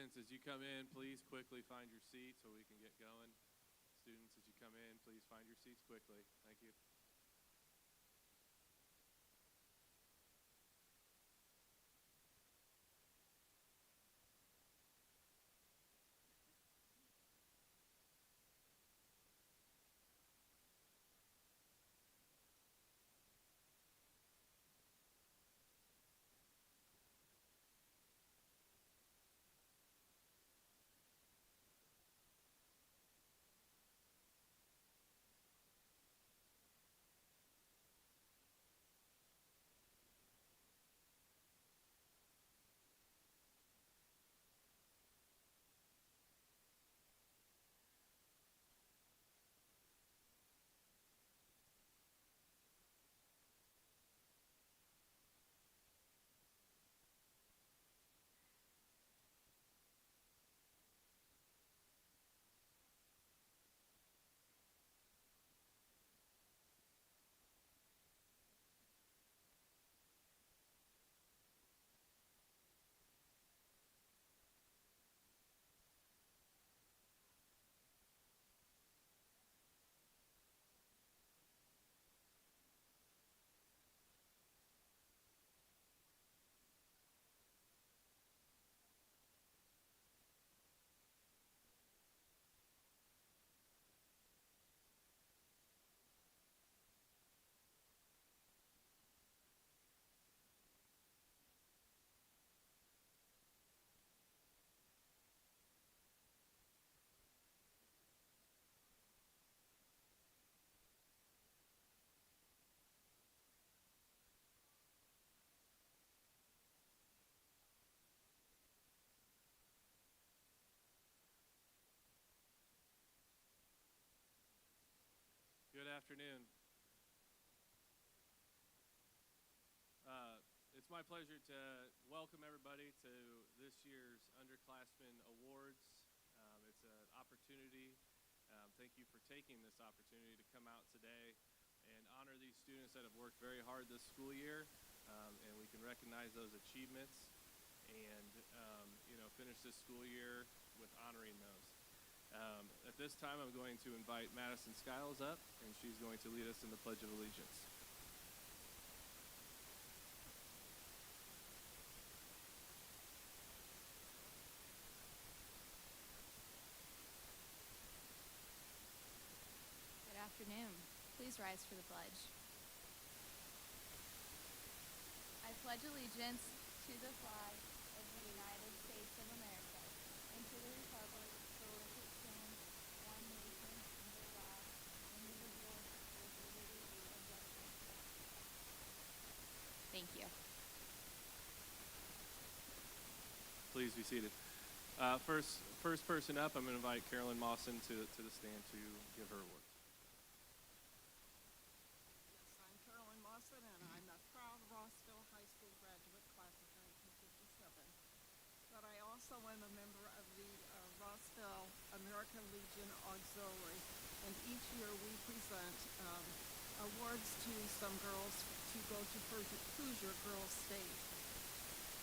Students, as you come in, please quickly find your seat so we can get going. Students, as you come in, please find your seats quickly. Thank you. Good afternoon. It's my pleasure to welcome everybody to this year's Underclassmen Awards. It's an opportunity. Thank you for taking this opportunity to come out today and honor these students that have worked very hard this school year, and we can recognize those achievements and finish this school year with honoring those. At this time, I'm going to invite Madison Skiles up, and she's going to lead us in the Pledge of Allegiance. Good afternoon. Please rise for the pledge. I pledge allegiance to the flag of the United States of America and to the republic for which it stands, one nation, under God, indivisible, with liberty and justice. Thank you. Please be seated. First person up, I'm going to invite Carolyn Mawson to the stand to give her award. Yes, I'm Carolyn Mawson, and I'm a proud Rossville High School graduate, class of 1957. But I also am a member of the Rossville American Legion Auxiliary, and each year we present awards to some girls to go to Hoosier Girls State.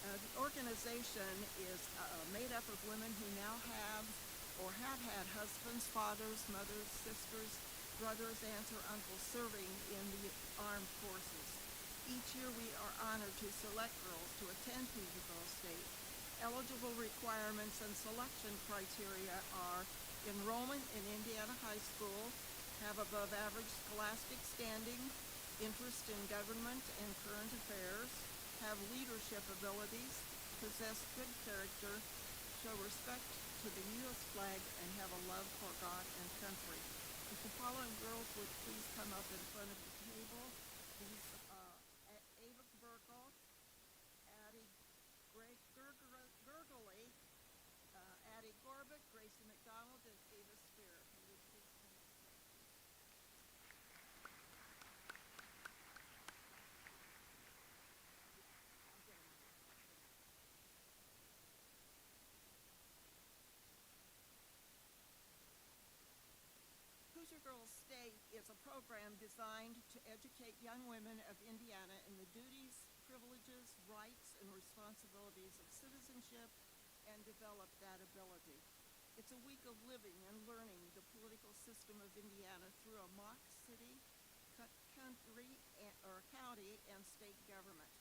The organization is made up of women who now have or have had husbands, fathers, mothers, sisters, brothers, aunts, or uncles serving in the armed forces. Each year we are honored to select girls to attend Hoosier Girls State. Eligible requirements and selection criteria are enrollment in Indiana High School, have above average scholastic standing, interest in government and current affairs, have leadership abilities, possess good character, show respect to the U.S. flag, and have a love for God and country. If the following girls would please come up in front of the table. These Ava Burkle, Addie Gurgley, Addie Gorbick, Gracie McDonald, and Ava Spear. Can you please come up? Hoosier Girls State is a program designed to educate young women of Indiana in the duties, privileges, rights, and responsibilities of citizenship, and develop that ability. It's a week of living and learning the political system of Indiana through a mock city, country, or county and state government.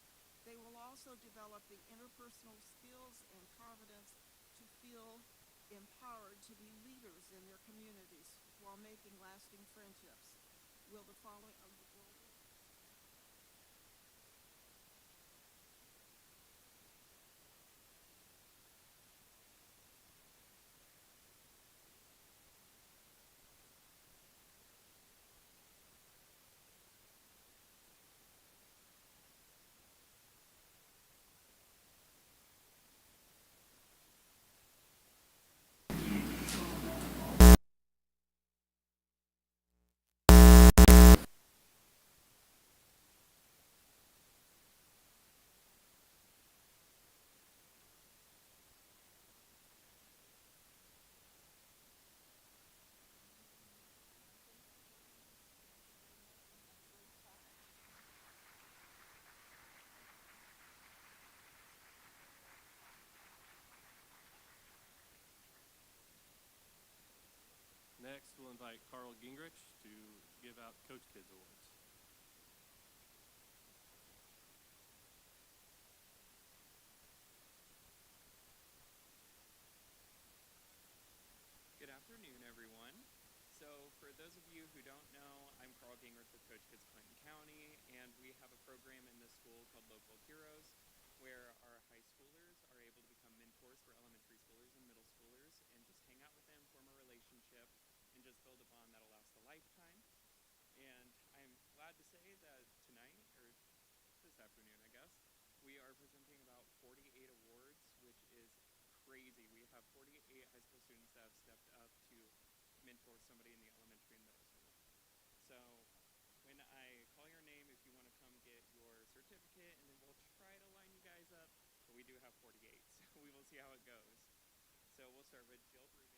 They will also develop the interpersonal skills and confidence to feel empowered to be leaders in their communities while making lasting friendships. Will the following Next, we'll invite Carl Gingrich to give out Coach Kids Awards. Good afternoon, everyone. So for those of you who don't know, I'm Carl Gingrich with Coach Kids Clinton County, and we have a program in this school called Local Heroes, where our high schoolers are able to become mentors for elementary schoolers and middle schoolers and just hang out with them, form a relationship, and just build a bond that'll last a lifetime. And I'm glad to say that tonight, or this afternoon, I guess, we are presenting about 48 awards, which is crazy. We have 48 high school students that have stepped up to mentor somebody in the elementary and middle school. So when I call your name, if you want to come get your certificate, and then we'll try to line you guys up, but we do have 48, so we will see how it goes. So we'll start with Jill Brube.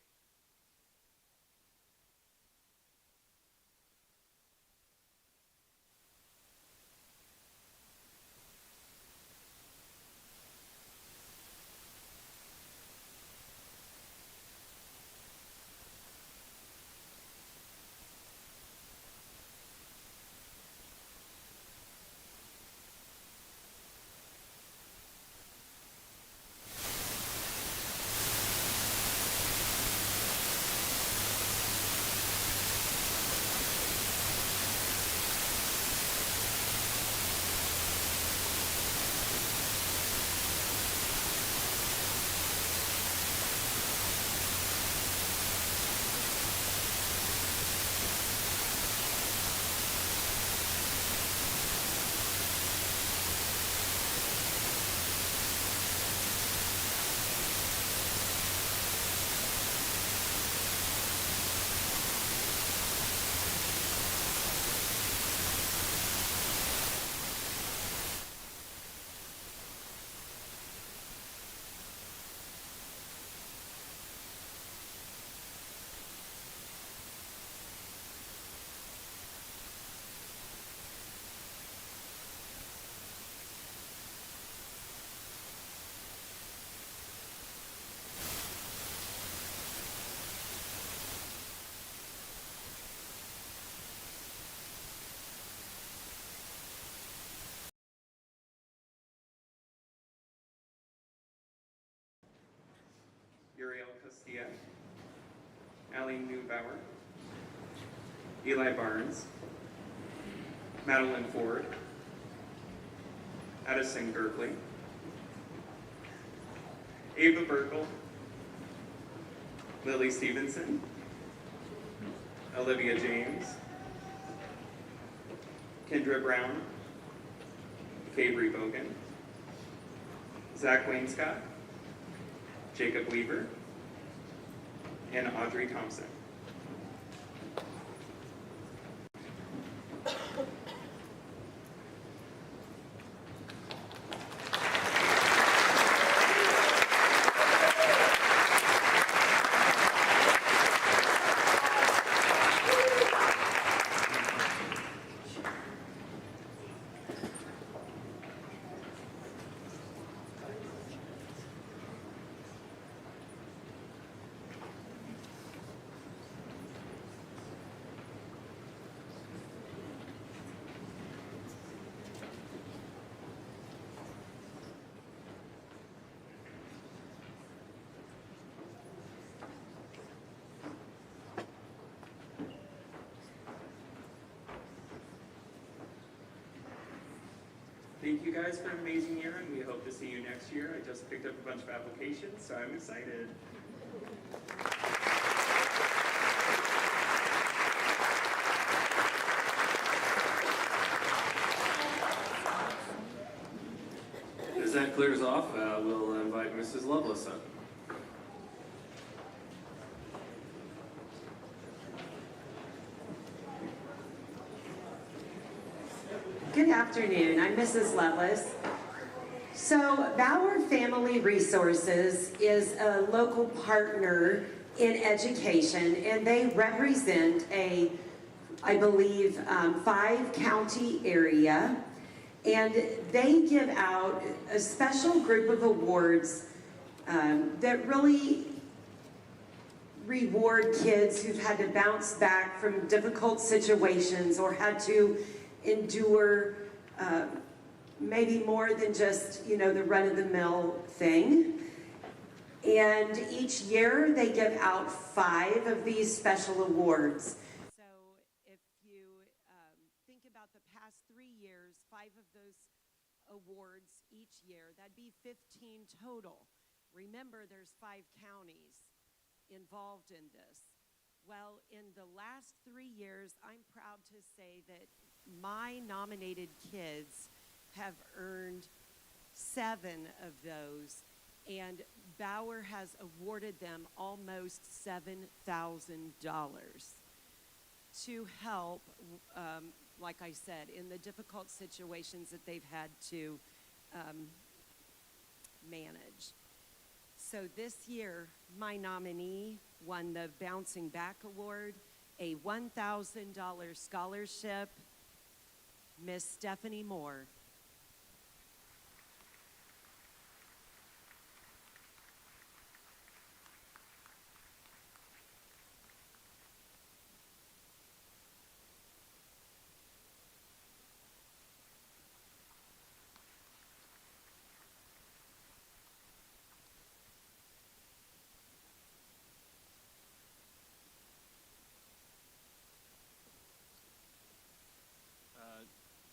Uriel Castilla, Allie Neubauer, Eli Barnes, Madeline Ford, Addison Gerkley, Ava Burkle, Lily Stevenson, Olivia James, Kendra Brown, Cabry Bogan, Zach Wainscott, Jacob Weaver, and Audrey Thompson. thank you guys for an amazing year, and we hope to see you next year. I just picked up a bunch of applications, so I'm excited. As that clears off, we'll invite Mrs. Lovelace up. Good afternoon. I'm Mrs. Lovelace. So Bauer Family Resources is a local partner in education, and they represent a, I believe, 5-county area. And they give out a special group of awards that really reward kids who've had to bounce back from difficult situations or had to endure maybe more than just, you know, the run-of-the-mill thing. And each year they give out 5 of these special awards. So if you think about the past 3 years, 5 of those awards each year, that'd be 15 total. Remember, there's 5 counties involved in this. Well, in the last 3 years, I'm proud to say that my nominated kids have earned 7 of those, and Bauer has awarded them almost $7,000 to help, like I said, in the difficult situations that they've had to manage. So this year, my nominee won the Bouncing Back Award, a $1,000 scholarship, Miss Stephanie Moore.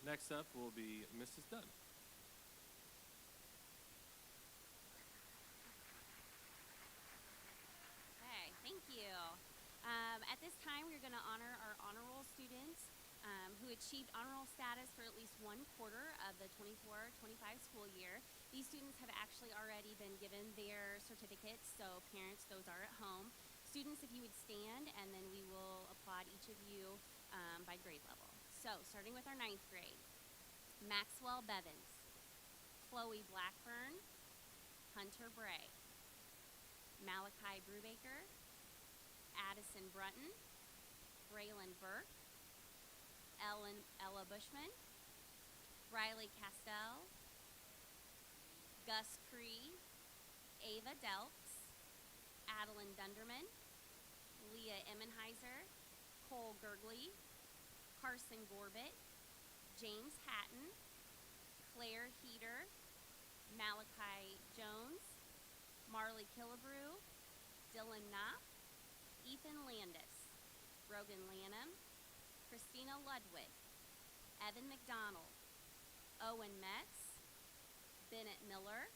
Next up will be Mrs. Dunn. Okay, thank you. At this time, we're going to honor our honor roll students who achieved honor roll status for at least 1 quarter of the 24-25 school year. These students have actually already been given their certificates, so parents, those are at home. Students, if you would stand, and then we will applaud each of you by grade level. So, starting with our 9th grade, Maxwell Bevins, Chloe Blackburn, Hunter Bray, Malachi Brubaker, Addison Brunton, Braylon Burke, Ella Bushman, Riley Castell, Gus Cree, Ava Delks, Adeline Dunderman, Leah Emmenheiser, Cole Gergley, Carson Gorbett, James Hatton, Claire Heater, Malachi Jones, Marley Killebrew, Dylan Knopp, Ethan Landis, Brogan Lanham, Christina Ludwig, Evan McDonald, Owen Metz, Bennett Miller,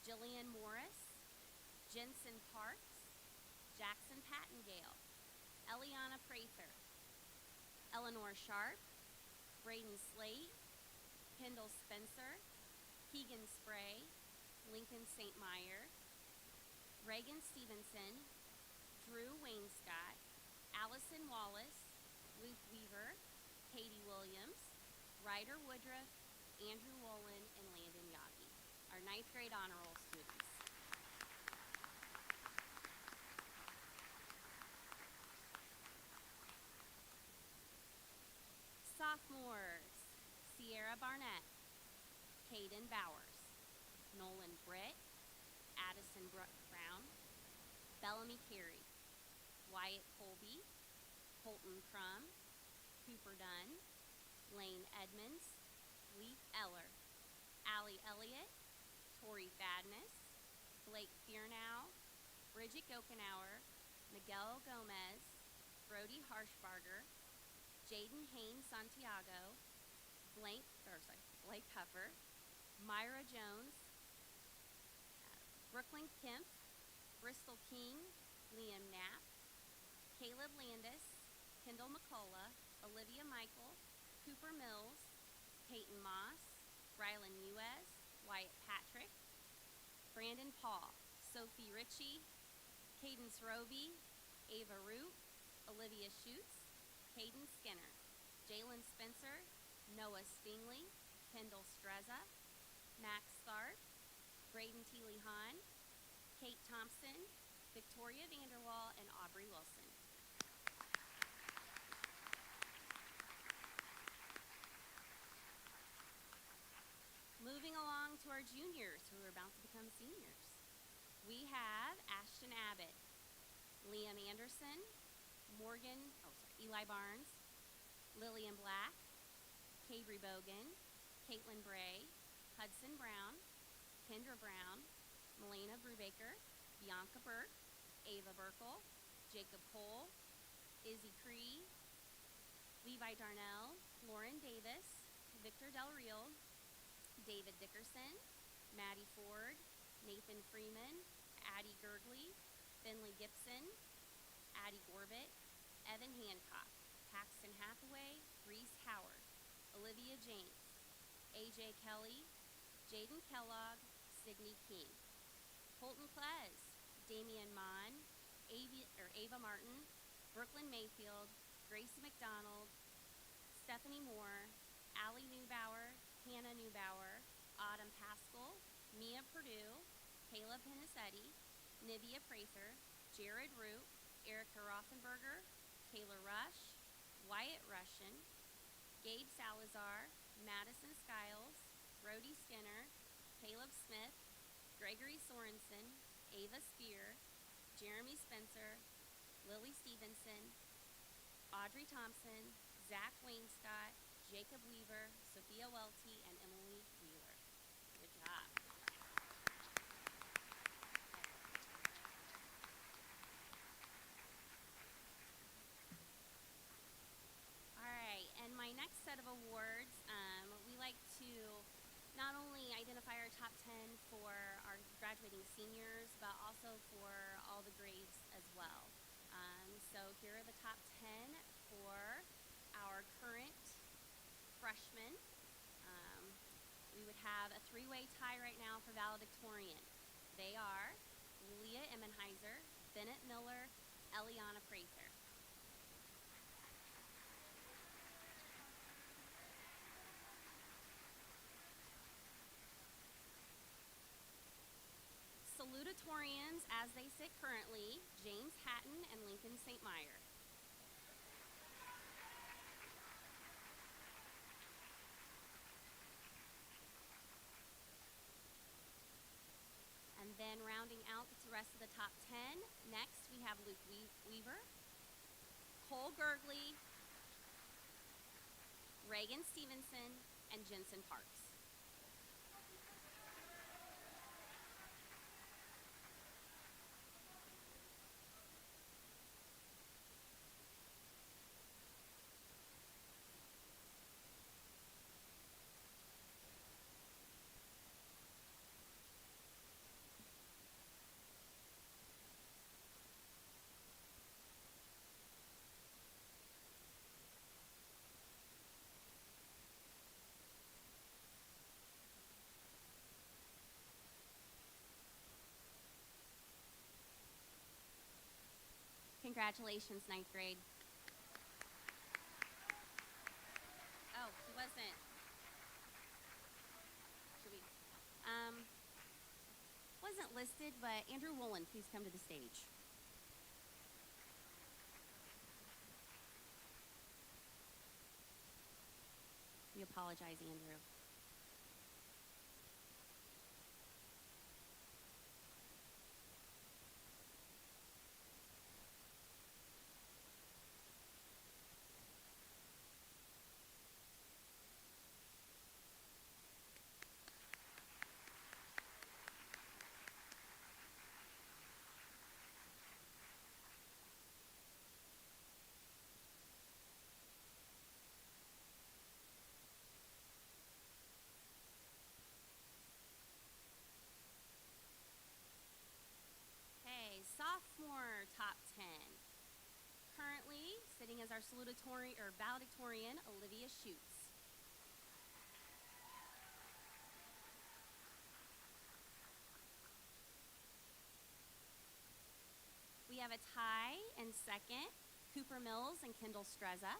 Jillian Morris, Jensen Parks, Jackson Pattengale, Eliana Prather, Eleanor Sharp, Braden Slate, Kendall Spencer, Keegan Spray, Lincoln St. Meyer, Reagan Stevenson, Drew Wainscott, Allison Wallace, Luke Weaver, Katie Williams, Ryder Woodruff, Andrew Wolin, and Landon Yagi, our 9th grade honor roll students. Sophomores, Sierra Barnett, Caden Bowers, Nolan Britt, Addison Brown, Bellamy Carey, Wyatt Colby, Colton Crum, Cooper Dunn, Lane Edmonds, Leaf Eller, Allie Elliott, Tori Fadness, Blake Fearnow, Bridget Gokenauer, Miguel Gomez, Brody Harshbarger, Jaden Haynes Santiago, Blake Huffer, Myra Jones, Brooklyn Kemp, Bristol King, Liam Knapp, Caleb Landis, Kendall McCullough, Olivia Michael, Cooper Mills, Peyton Moss, Rylan Uez, Wyatt Patrick, Brandon Paul, Sophie Ritchie, Cadence Roby, Ava Root, Olivia Schutz, Caden Skinner, Jalen Spencer, Noah Stingley, Kendall Streza, Max Tharp, Braden Teely Hahn, Kate Thompson, Victoria Vanderwall, and Aubrey Wilson. Moving along to our juniors who are about to become seniors. We have Ashton Abbott, Liam Anderson, Eli Barnes, Lillian Black, Cabry Bogan, Caitlin Bray, Hudson Brown, Kendra Brown, Melena Brubaker, Bianca Burke, Ava Burkle, Jacob Cole, Izzy Cree, Levi Darnell, Lauren Davis, Victor Del Real, David Dickerson, Maddie Ford, Nathan Freeman, Addie Gergley, Finley Gibson, Addie Gorbett, Evan Hancock, Paxton Hathaway, Reese Howard, Olivia James, AJ Kelly, Jaden Kellogg, Sydney King, Colton Klez, Damian Mon, Ava Martin, Brooklyn Mayfield, Gracie McDonald, Stephanie Moore, Allie Neubauer, Hannah Neubauer, Autumn Pascal, Mia Purdue, Kayla Penicetti, Nivea Prather, Jared Root, Erica Rothenberger, Kayla Rush, Wyatt Russian, Gabe Salazar, Madison Skiles, Brody Skinner, Caleb Smith, Gregory Sorensen, Ava Spear, Jeremy Spencer, Lily Stevenson, Audrey Thompson, Zach Wainscott, Jacob Weaver, Sophia Welty, and Emily Wheeler. Good job. All right, and my next set of awards, we like to not only identify our top 10 for our graduating seniors, but also for all the grades as well. So here are the top 10 for our current freshmen. We would have a three-way tie right now for valedictorian. They are Leah Emmenheiser, Bennett Miller, Eliana Prather. Salutatorians, as they sit currently, James Hatton and Lincoln St. Meyer. And then rounding out the rest of the top 10, next we have Luke Weaver, Cole Gergley, Reagan Stevenson, and Jensen Parks. Congratulations, 9th grade. Oh, he wasn't. Should we? Wasn't listed, but Andrew Woolen, please come to the stage. We apologize, Andrew. as our valedictorian, Olivia Schutz. We have a tie in second, Cooper Mills and Kendall Streza.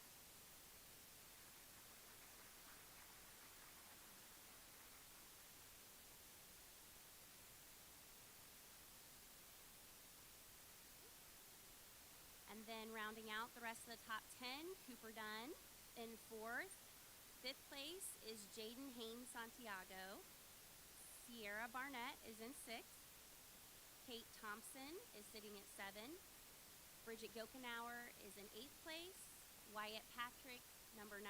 And then rounding out the rest of the top 10, Cooper Dunn in fourth. Fifth place is Jaden Haynes Santiago. Sierra Barnett is in sixth. Kate Thompson is sitting at 7. Bridget Gokenauer is in 8th place. Wyatt Patrick, number 9.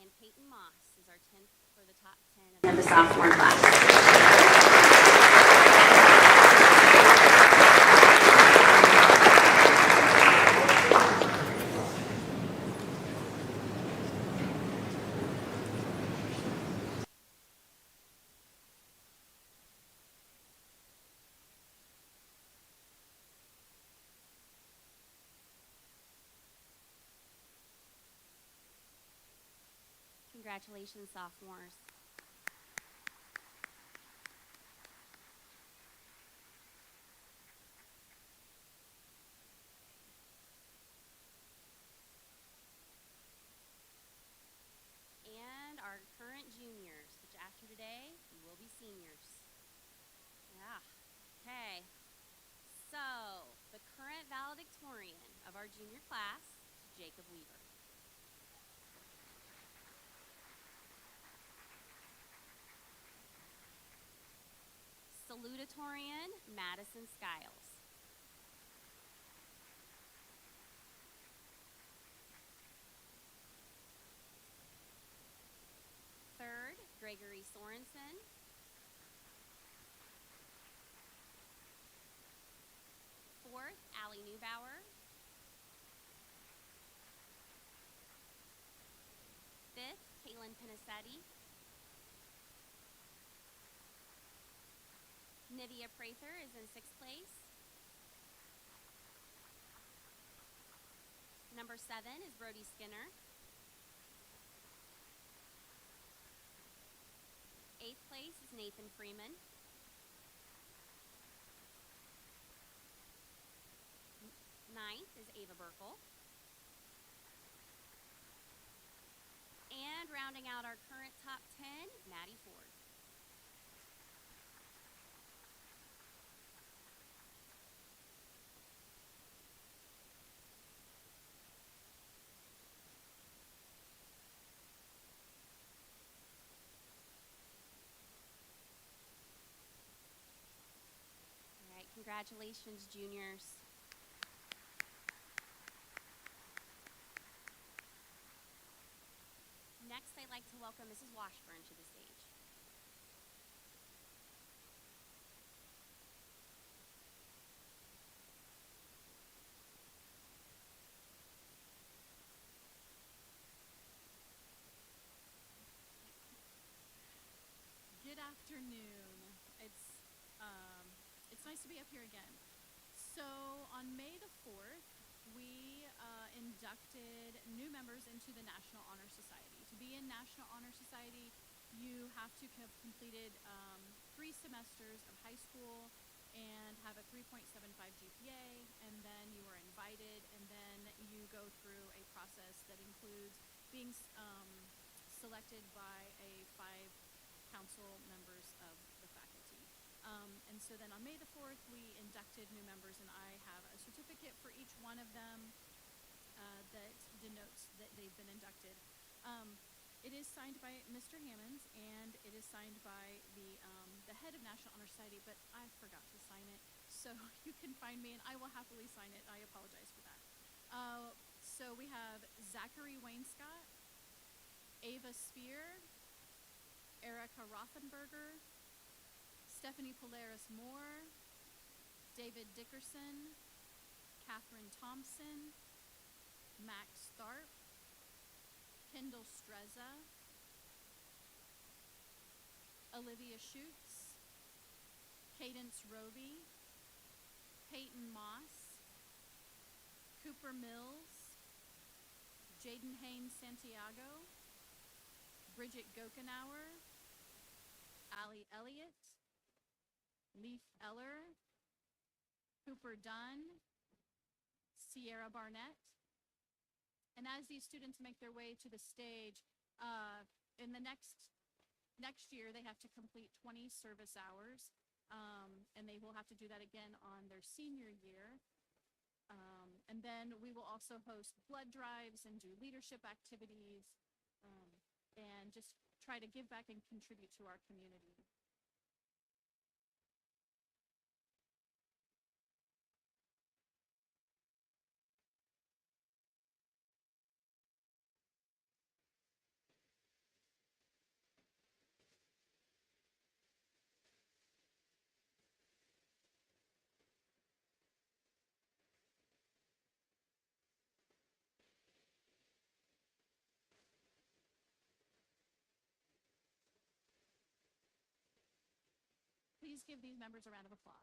And Peyton Moss is our 10th for the top 10 of the sophomore class. Congratulations, sophomores. And our current juniors, which after today, you will be seniors. Yeah, okay. So, the current valedictorian of our junior class is Jacob Weaver. Salutatorian, Madison Skiles. Third, Gregory Sorensen. Fourth, Allie Neubauer. Fifth, Kaylin Pinisetti. Nydia Prather is in 6th place. Number 7 is Brody Skinner. 8th place is Nathan Freeman. 9th is Ava Burkle. And rounding out our current top 10, Maddie Ford. All right, congratulations, juniors. Next, I'd like to welcome Mrs. Washburn to the stage. Good afternoon. It's nice to be up here again. So on May the 4th, we inducted new members into the National Honor Society. To be in National Honor Society, you have to have completed 3 semesters of high school and have a 3.75 GPA, and then you are invited, and then you go through a process that includes being selected by a 5 council members of the faculty. And so then on May the 4th, we inducted new members, and I have a certificate for each one of them that denotes that they've been inducted. It is signed by Mr. Hammonds, and it is signed by the head of National Honor Society, but I forgot to sign it, so you can find me, and I will happily sign it. I apologize for that. So we have Zachary Wainscott, Ava Spear, Erica Rothenberger, Stephanie Polaris-Moore, David Dickerson, Catherine Thompson, Max Tharp, Kendall Streza, Olivia Schutz, Cadence Roby, Peyton Moss, Cooper Mills, Jaden Haynes Santiago, Bridget Gokenauer, Allie Elliott, Leaf Eller, Cooper Dunn, Sierra Barnett. And as these students make their way to the stage, in the next year, they have to complete 20 service hours, and they will have to do that again on their senior year. And then we will also host blood drives and do leadership activities, and just try to give back and contribute to our community. Please give these members a round of applause.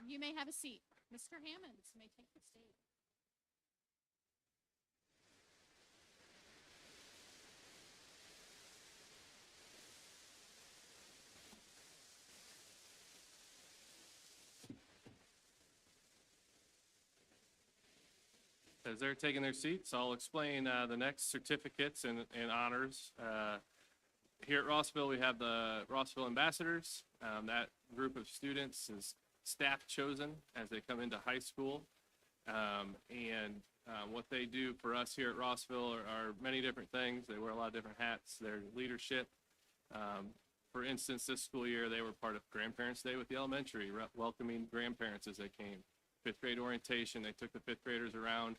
You may have a seat. Mr. Hammonds may take the stage. As they're taking their seats, I'll explain the next certificates and honors. Here at Rossville, we have the Rossville Ambassadors. That group of students is staff chosen as they come into high school. What they do for us here at Rossville are many different things. They wear a lot of different hats. Their leadership. For instance, this school year, they were part of Grandparents' Day with the elementary, welcoming grandparents as they came. Fifth grade orientation, they took the fifth graders around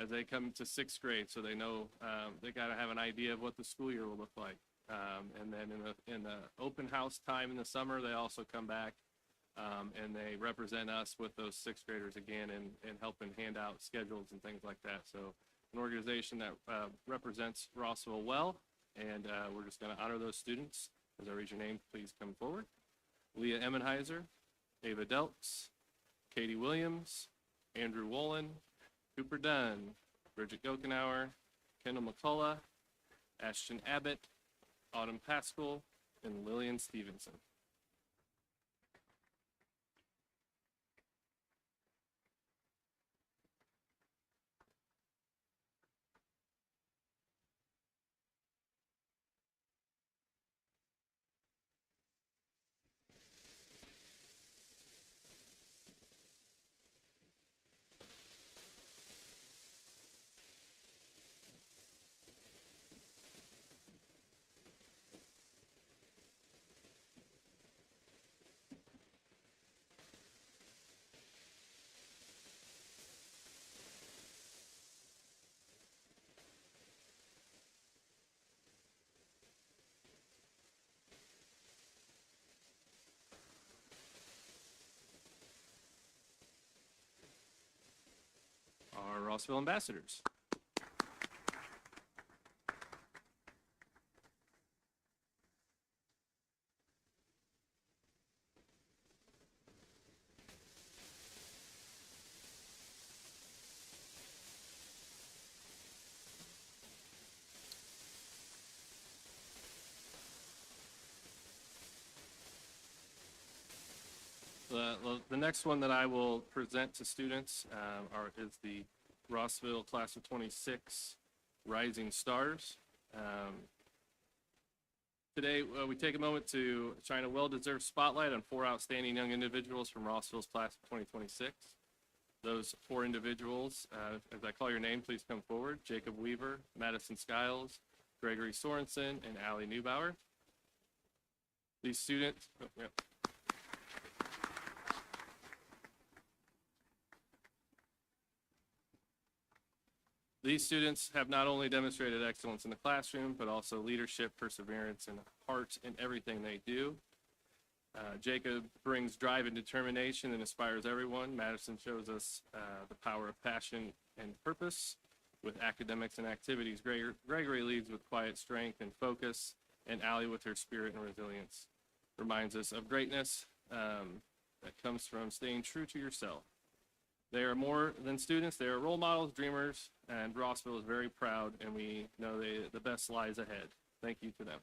as they come to sixth grade, so they know they got to have an idea of what the school year will look like. And then in the open house time in the summer, they also come back and they represent us with those sixth graders again and helping hand out schedules and things like that. So an organization that represents Rossville well, and we're just going to honor those students. As I read your name, please come forward. Leah Emmenheiser, Ava Delks, Katie Williams, Andrew Wolin, Cooper Dunn, Bridget Gokenauer, Kendall McCullough, Ashton Abbott, Autumn Pascal, and Lillian Stevenson. Our Rossville Ambassadors. The next one that I will present to students is the Rossville Class of 26 Rising Stars. Today, we take a moment to shine a well-deserved spotlight on 4 outstanding young individuals from Rossville's Class of 2026. Those 4 individuals, as I call your name, please come forward. Jacob Weaver, Madison Skiles, Gregory Sorensen, and Allie Neubauer. These students, These students have not only demonstrated excellence in the classroom, but also leadership, perseverance, and heart in everything they do. Jacob brings drive and determination and inspires everyone. Madison shows us the power of passion and purpose with academics and activities. Gregory leads with quiet strength and focus, and Allie with her spirit and resilience reminds us of greatness that comes from staying true to yourself. They are more than students. They are role models, dreamers, and Rossville is very proud, and we know the best lies ahead. Thank you to them.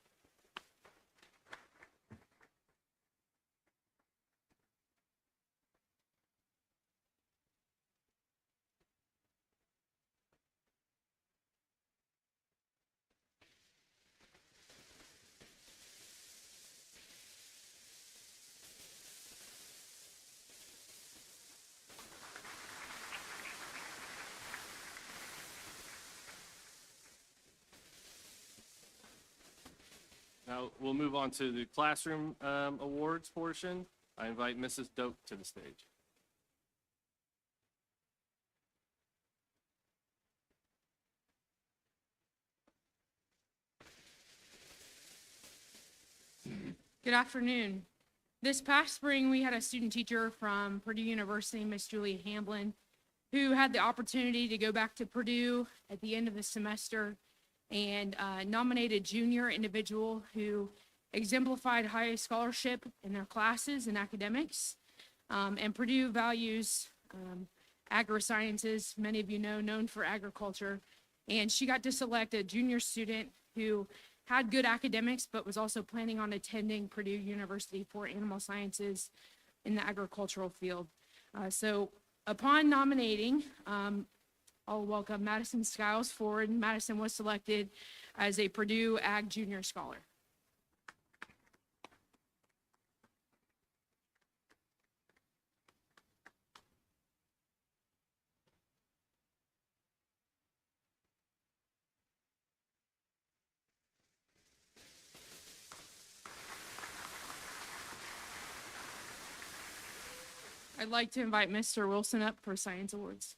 Now we'll move on to the classroom awards portion. I invite Mrs. Doak to the stage. Good afternoon. This past spring, we had a student teacher from Purdue University, Miss Julia Hamblin, who had the opportunity to go back to Purdue at the end of the semester and nominated a junior individual who exemplified high scholarship in their classes and academics. And Purdue values agri-sciences, many of you know, known for agriculture. And she got to select a junior student who had good academics, but was also planning on attending Purdue University for animal sciences in the agricultural field. So upon nominating, I'll welcome Madison Skiles forward. Madison was selected as a Purdue Ag Junior Scholar. I'd like to invite Mr. Wilson up for Science Awards.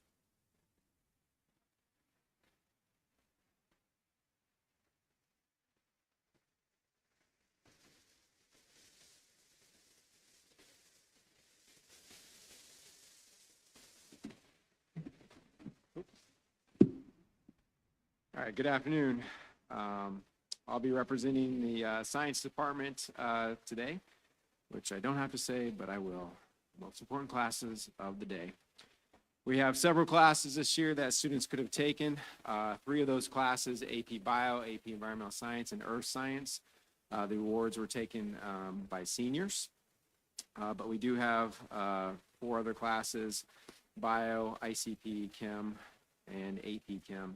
All right, good afternoon. I'll be representing the science department today, which I don't have to say, but I will. Most important classes of the day. We have several classes this year that students could have taken. 3 of those classes, AP Bio, AP Environmental Science, and Earth Science. The awards were taken by seniors, but we do have 4 other classes, Bio, ICP, Chem, and AP Chem,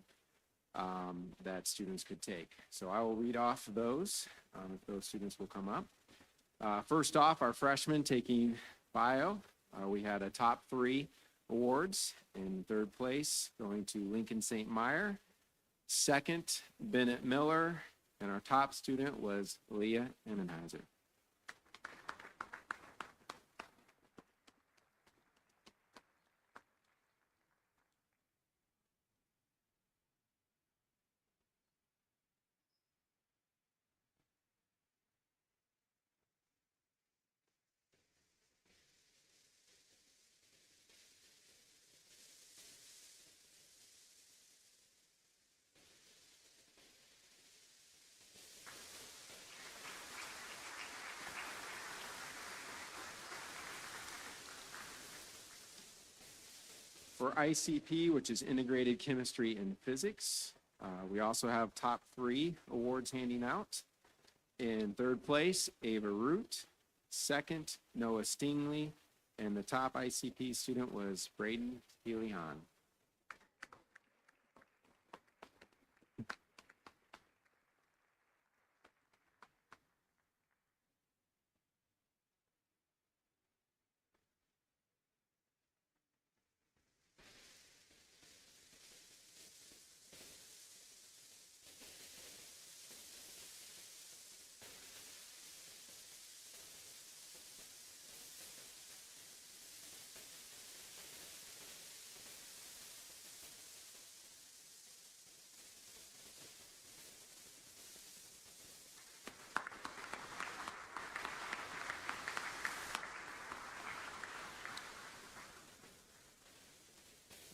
that students could take. So I will read off those, if those students will come up. First off, our freshmen taking Bio, we had a top 3 awards. In 3rd place, going to Lincoln St. Meyer. 2nd, Bennett Miller, and our top student was Leah Innenheiser. For ICP, which is Integrated Chemistry and Physics, we also have top 3 awards handing out. In 3rd place, Ava Root. 2nd, Noah Stingley. And the top ICP student was Braden Healy-Hahn.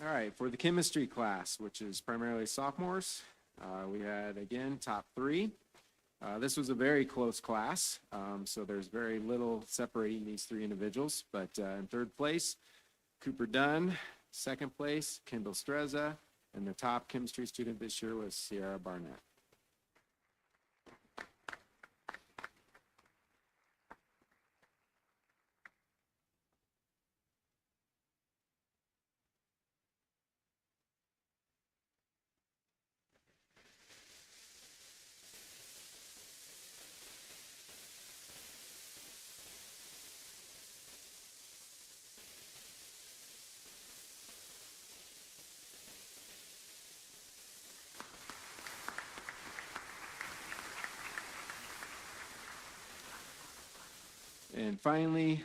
All right, for the chemistry class, which is primarily sophomores, we had, again, top 3. This was a very close class, so there's very little separating these three individuals. But in third place, Cooper Dunn. Second place, Kendall Streza. And the top chemistry student this year was Sierra Barnett. And finally,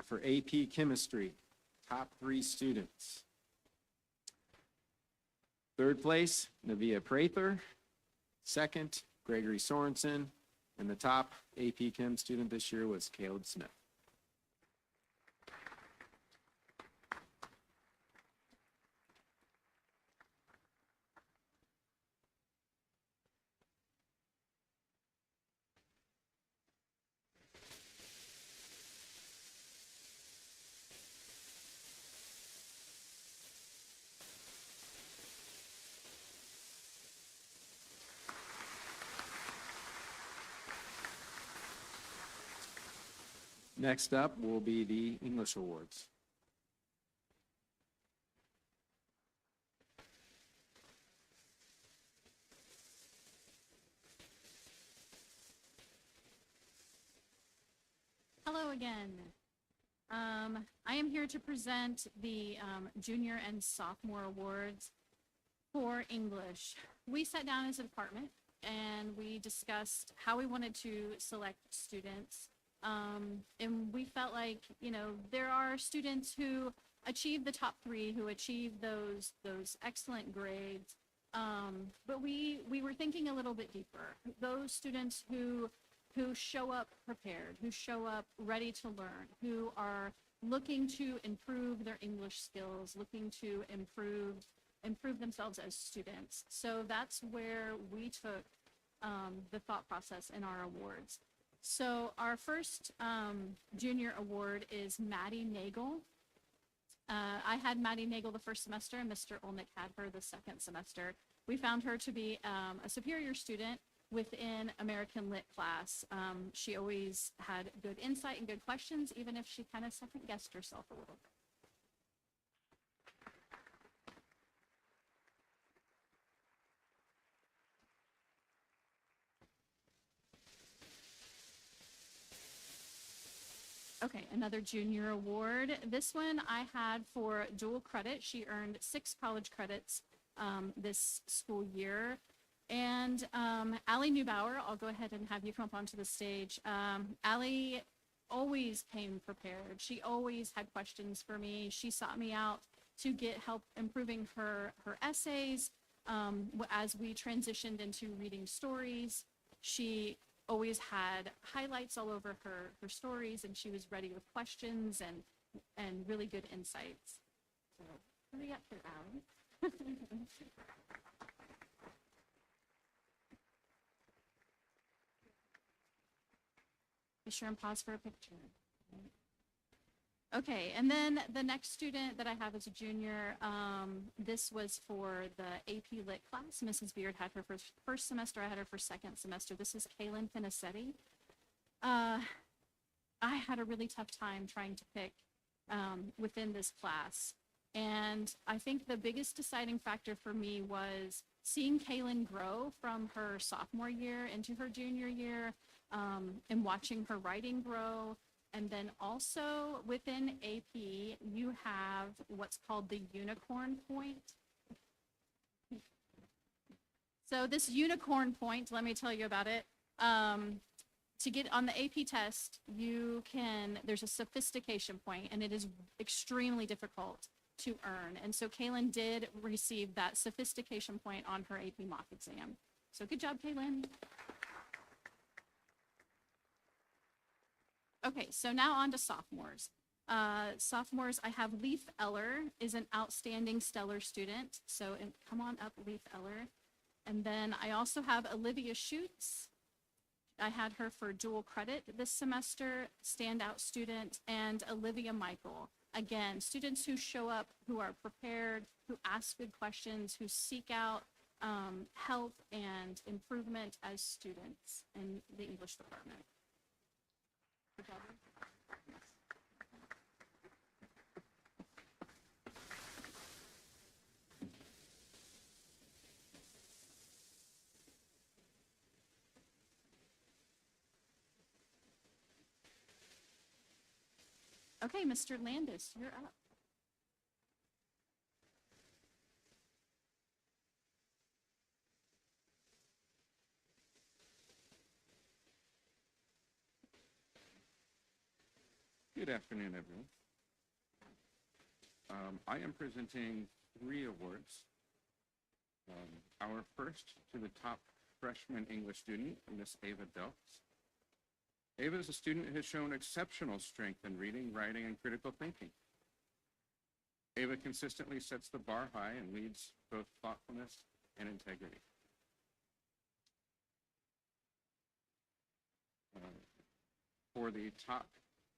for AP Chemistry, top three students. Third place, Navia Prather. Second, Gregory Sorensen. And the top AP Chem student this year was Caleb Smith. Next up will be the English Awards. Hello again. I am here to present the junior and sophomore awards for English. We sat down as a department and we discussed how we wanted to select students. And we felt like, you know, there are students who achieve the top three, who achieve those excellent grades. But we were thinking a little bit deeper. Those students who show up prepared, who show up ready to learn, who are looking to improve their English skills, looking to improve themselves as students. So that's where we took the thought process in our awards. So our first junior award is Maddie Nagel. I had Maddie Nagel the first semester, and Mr. Olnick had her the second semester. We found her to be a superior student within American Lit class. She always had good insight and good questions, even if she kind of second-guessed herself a little bit. Okay, another junior award. This one I had for dual credit. She earned 6 college credits this school year. And Allie Neubauer, I'll go ahead and have you come up onto the stage. Allie always came prepared. She always had questions for me. She sought me out to get help improving her essays as we transitioned into reading stories. She always had highlights all over her stories, and she was ready with questions and really good insights. So hurry up here, Allie. Be sure and pause for a picture. Okay, and then the next student that I have as a junior, this was for the AP Lit class. Mrs. Beard had her first semester, I had her for second semester. This is Kaylin Pinisetti. I had a really tough time trying to pick within this class. And I think the biggest deciding factor for me was seeing Kaylin grow from her sophomore year into her junior year, and watching her writing grow. And then also within AP, you have what's called the unicorn point. So this unicorn point, let me tell you about it. To get on the AP test, there's a sophistication point, and it is extremely difficult to earn. And so Kaylin did receive that sophistication point on her AP mock exam. So good job, Kaylin. Okay, so now on to sophomores. Sophomores, I have Leaf Eller is an outstanding stellar student. So come on up, Leaf Eller. And then I also have Olivia Schutz. I had her for dual credit this semester, standout student, and Olivia Michael. Again, students who show up, who are prepared, who ask good questions, who seek out help and improvement as students in the English department. Good job. Okay, Mr. Landis, you're up. Good afternoon, everyone. I am presenting 3 awards. Our first to the top freshman English student, Miss Ava Delks. Ava is a student who has shown exceptional strength in reading, writing, and critical thinking. Ava consistently sets the bar high and leads both thoughtfulness and integrity. For the top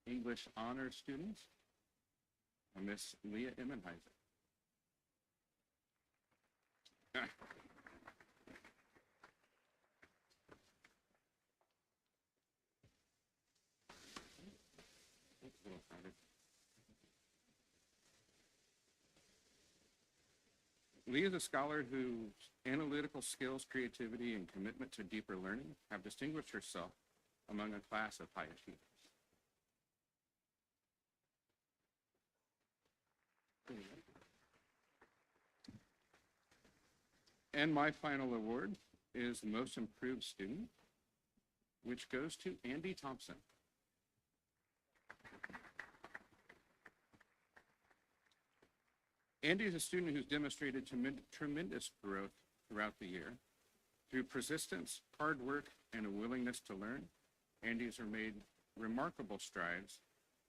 English honors student, Miss Leah Immenheiser. Leah is a scholar whose analytical skills, creativity, and commitment to deeper learning have distinguished herself among a class of high achievers. And my final award is the Most Improved Student, which goes to Andy Thompson. Andy is a student who's demonstrated tremendous growth throughout the year. Through persistence, hard work, and a willingness to learn, Andy has made remarkable strides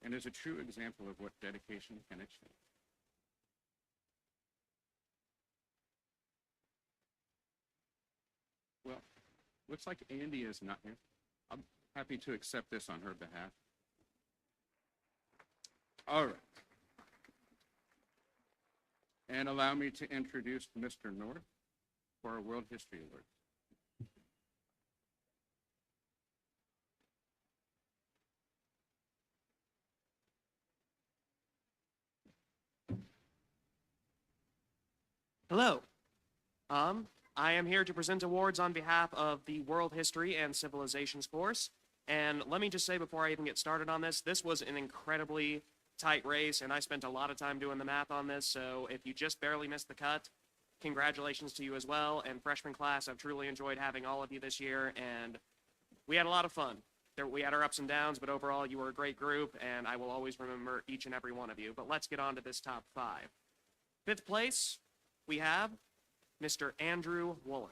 and is a true example of what dedication can achieve. Well, looks like Andy is not here. I'm happy to accept this on her behalf. All right. And allow me to introduce Mr. North for our World History Award. Hello. I am here to present awards on behalf of the World History and Civilizations course. And let me just say before I even get started on this was an incredibly tight race, and I spent a lot of time doing the math on this, so if you just barely missed the cut, congratulations to you as well. And freshman class, I've truly enjoyed having all of you this year, and we had a lot of fun. We had our ups and downs, but overall you were a great group, and I will always remember each and every one of you. But let's get on to this top 5. 5th place, we have Mr. Andrew Woolen.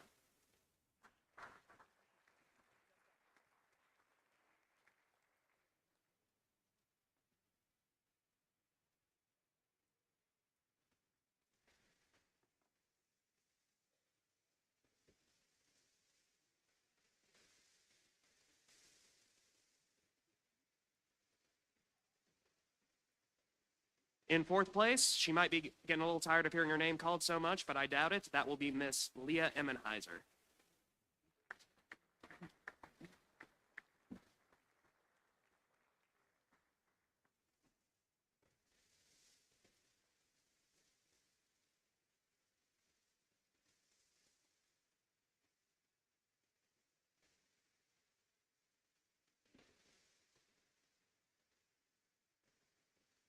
In 4th place, she might be getting a little tired of hearing her name called so much, but I doubt it. That will be Miss Leah Immenheiser.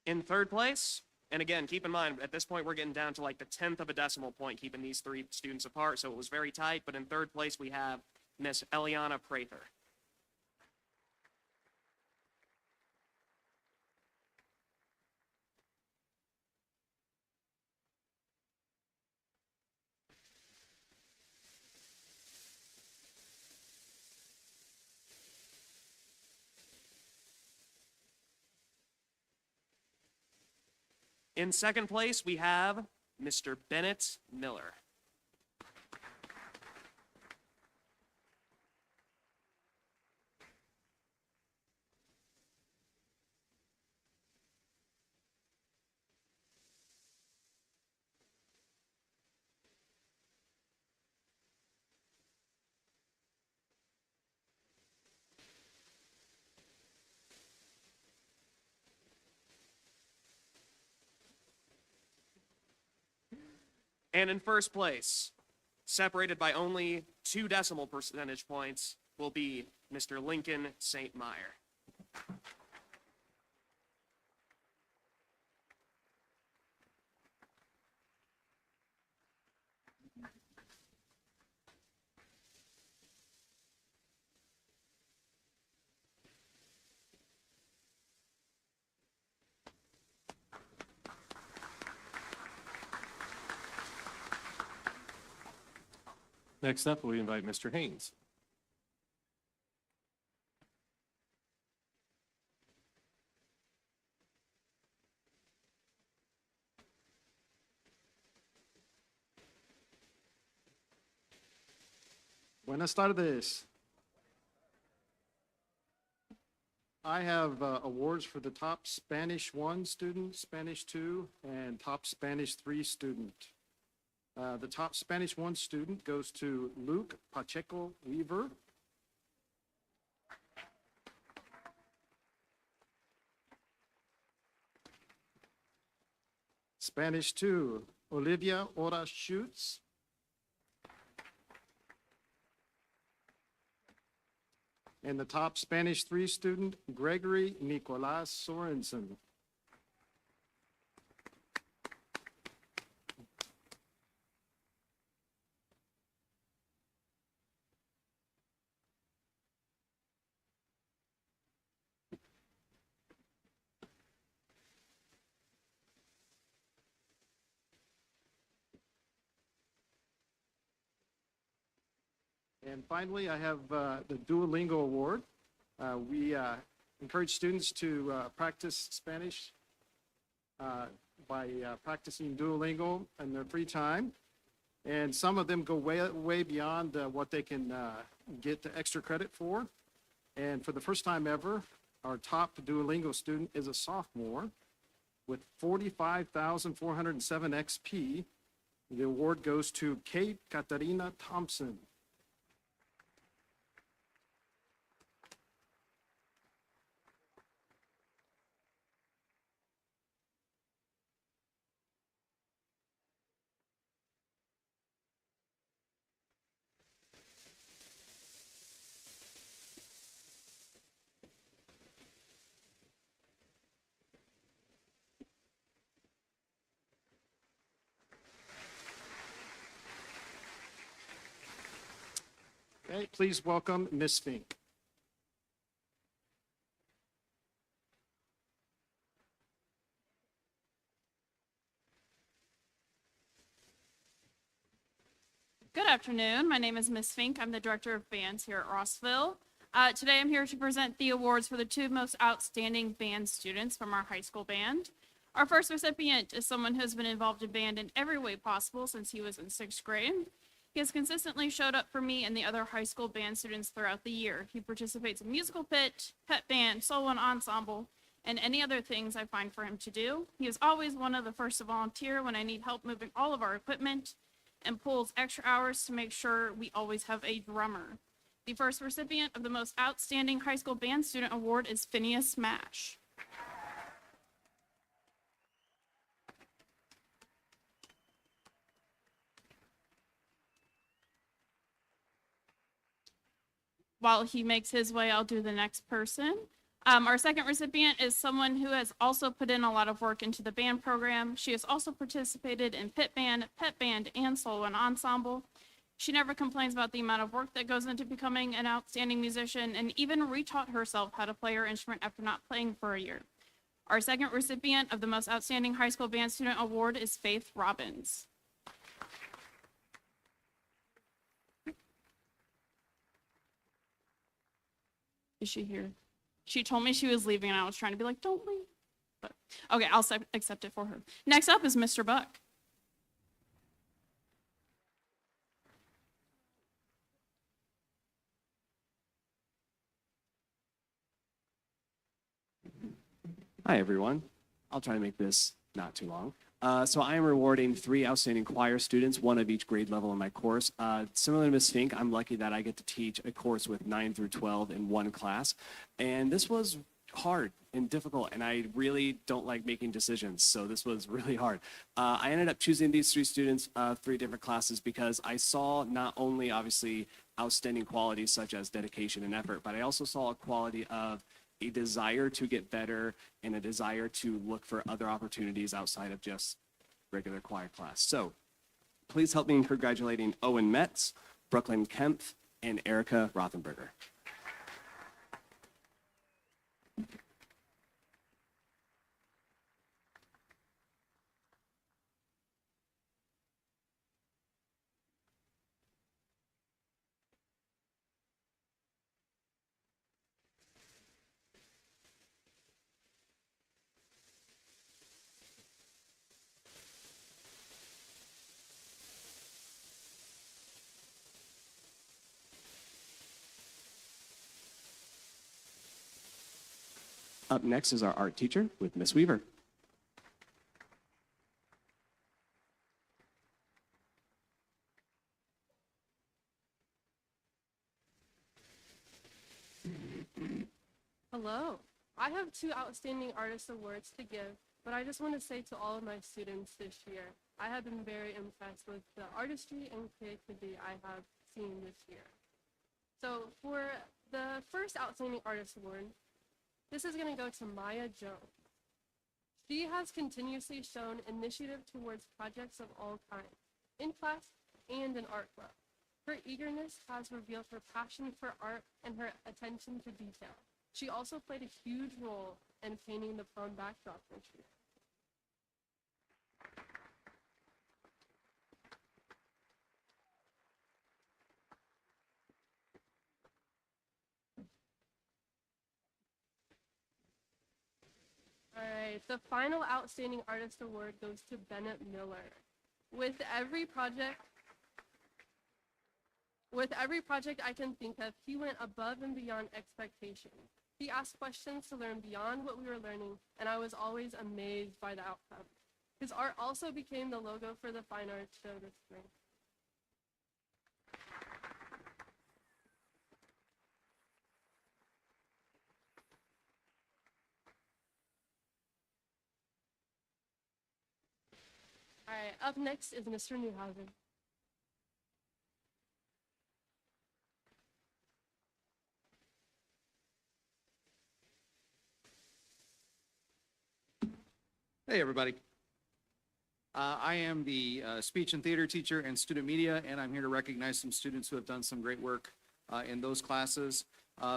In 3rd place, and again, keep in mind, at this point, we're getting down to like the 10th of a decimal point, keeping these 3 students apart, so it was very tight, but in 3rd place, we have Miss Eliana Prather. In 2nd place, we have Mr. Bennett Miller. And in first place, separated by only 2 decimal percentage points, will be Mr. Lincoln St. Meyer. Next up, we invite Mr. Haynes. Buenas tardes. I have awards for the top Spanish 1 student, Spanish 2, and top Spanish 3 student. The top Spanish 1 student goes to Luke Pacheco Weaver. Spanish 2, Olivia Ora Schutz. And the top Spanish 3 student, Gregory Nicolas Sorensen. And finally, I have the Duolingo Award. We encourage students to practice Spanish by practicing Duolingo in their free time. And some of them go way beyond what they can get the extra credit for. And for the first time ever, our top Duolingo student is a sophomore with 45,407 XP. The award goes to Kate Katarina Thompson. Okay, please welcome Ms. Fink. Good afternoon. My name is Miss Fink. I'm the Director of Bands here at Rossville. Today I'm here to present the awards for the 2 most outstanding band students from our high school band. Our first recipient is someone who has been involved in band in every way possible since he was in 6th grade. He has consistently showed up for me and the other high school band students throughout the year. He participates in musical pit, pep band, solo and ensemble, and any other things I find for him to do. He is always one of the first to volunteer when I need help moving all of our equipment, and pulls extra hours to make sure we always have a drummer. The first recipient of the most outstanding high school band student award is Phineas Smash. While he makes his way, I'll do the next person. Our second recipient is someone who has also put in a lot of work into the band program. She has also participated in pit band, pep band, and solo and ensemble. She never complains about the amount of work that goes into becoming an outstanding musician, and even retaught herself how to play her instrument after not playing for a year. Our second recipient of the most outstanding high school band student award is Faith Robbins. Is she here? She told me she was leaving, and I was trying to be like, don't leave. But okay, I'll accept it for her. Next up is Mr. Buck. Hi, everyone. I'll try to make this not too long. So I am rewarding 3 outstanding choir students, 1 of each grade level in my course. Similar to Ms. Fink, I'm lucky that I get to teach a course with 9 through 12 in one class. And this was hard and difficult, and I really don't like making decisions, so this was really hard. I ended up choosing these three students, three different classes, because I saw not only obviously outstanding qualities such as dedication and effort, but I also saw a quality of a desire to get better and a desire to look for other opportunities outside of just regular choir class. So please help me in congratulating Owen Metz, Brooklyn Kempf, and Erica Rothenberger. Up next is our art teacher with Miss Weaver. Hello. I have two Outstanding Artist Awards to give, but I just want to say to all of my students this year, I have been very impressed with the artistry and creativity I have seen this year. So for the first Outstanding Artist Award, this is going to go to Maya Jones. She has continuously shown initiative towards projects of all kinds, in class and in art club. Her eagerness has revealed her passion for art and her attention to detail. She also played a huge role in painting the prom backdrop this year. All right, the final Outstanding Artist Award goes to Bennett Miller. With every project I can think of, he went above and beyond expectations. He asked questions to learn beyond what we were learning, and I was always amazed by the outcome. His art also became the logo for the Fine Arts Show this spring. All right, up next is Mr. Newhausen. Hey, everybody. I am the speech and theater teacher and student media, and I'm here to recognize some students who have done some great work in those classes.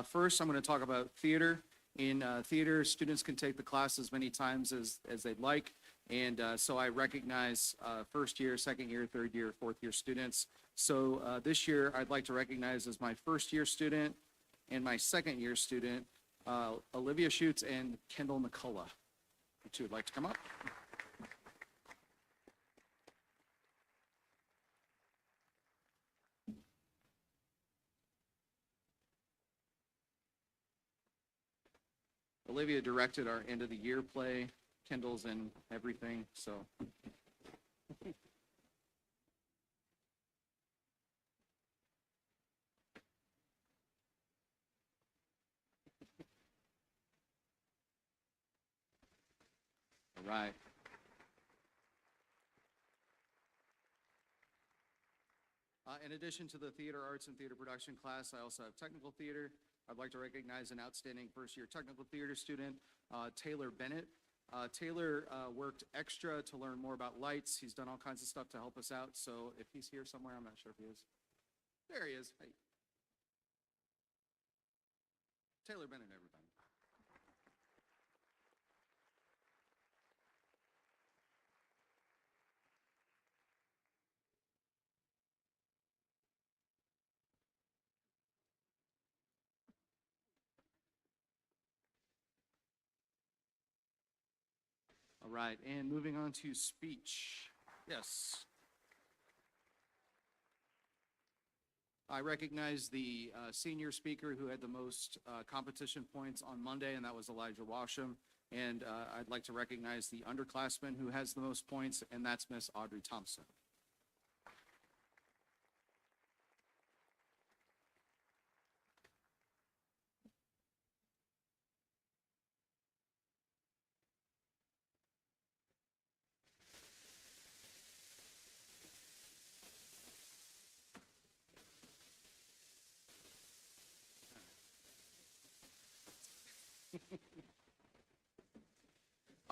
First, I'm going to talk about theater. In theater, students can take the class as many times as they'd like, and so I recognize first year, second year, third year, fourth year students. So this year, I'd like to recognize as my first year student and my second year student, Olivia Schutz and Kendall McCullough. If you would like to come up. Olivia directed our end of the year play. Kendall's in everything, so. All right. In addition to the theater arts and theater production class, I also have technical theater. I'd like to recognize an outstanding first-year technical theater student, Taylor Bennett. Taylor worked extra to learn more about lights. He's done all kinds of stuff to help us out. So if he's here somewhere, I'm not sure if he is. There he is. Hey. Taylor Bennett, everybody. All right, and moving on to speech. Yes. I recognize the senior speaker who had the most competition points on Monday, and that was Elijah Washam. And I'd like to recognize the underclassman who has the most points, and that's Miss Audrey Thompson.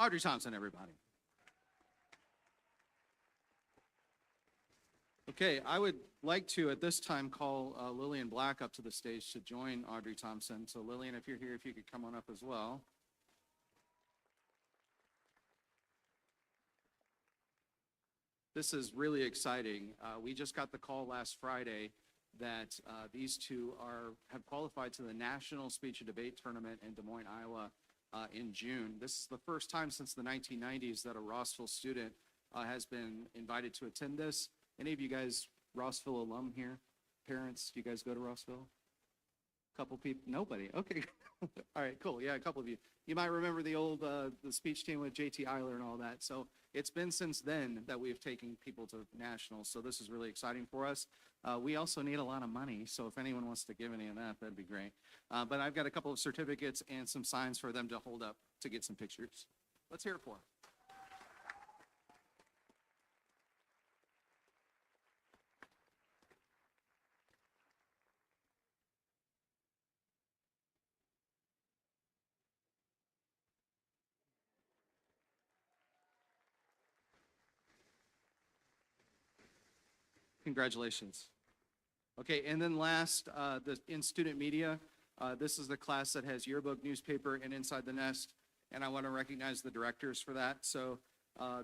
Audrey Thompson, everybody. Okay, I would like to, at this time, call Lillian Black up to the stage to join Audrey Thompson. So Lillian, if you're here, if you could come on up as well. This is really exciting. We just got the call last Friday that these two have qualified to the National Speech and Debate Tournament in Des Moines, Iowa in June. This is the first time since the 1990s that a Rossville student has been invited to attend this. Any of you guys Rossville alum here? Parents, do you guys go to Rossville? Couple people? Nobody. Okay. All right, cool. Yeah, a couple of you. You might remember the old the speech team with JT Eiler and all that. So it's been since then that we have taken people to nationals. So this is really exciting for us. We also need a lot of money. So if anyone wants to give any of that, that'd be great. But I've got a couple of certificates and some signs for them to hold up to get some pictures. Let's hear it for them. Congratulations. Okay, and then last, in student media, this is the class that has yearbook, newspaper, and Inside the Nest, and I want to recognize the directors for that. So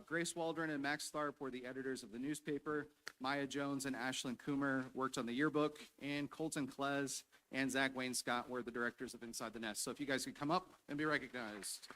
Grace Waldron and Max Tharp were the editors of the newspaper. Maya Jones and Ashlyn Coomer worked on the yearbook, and Colton Klez and Zach Wayne Scott were the directors of Inside the Nest. So if you guys could come up and be recognized.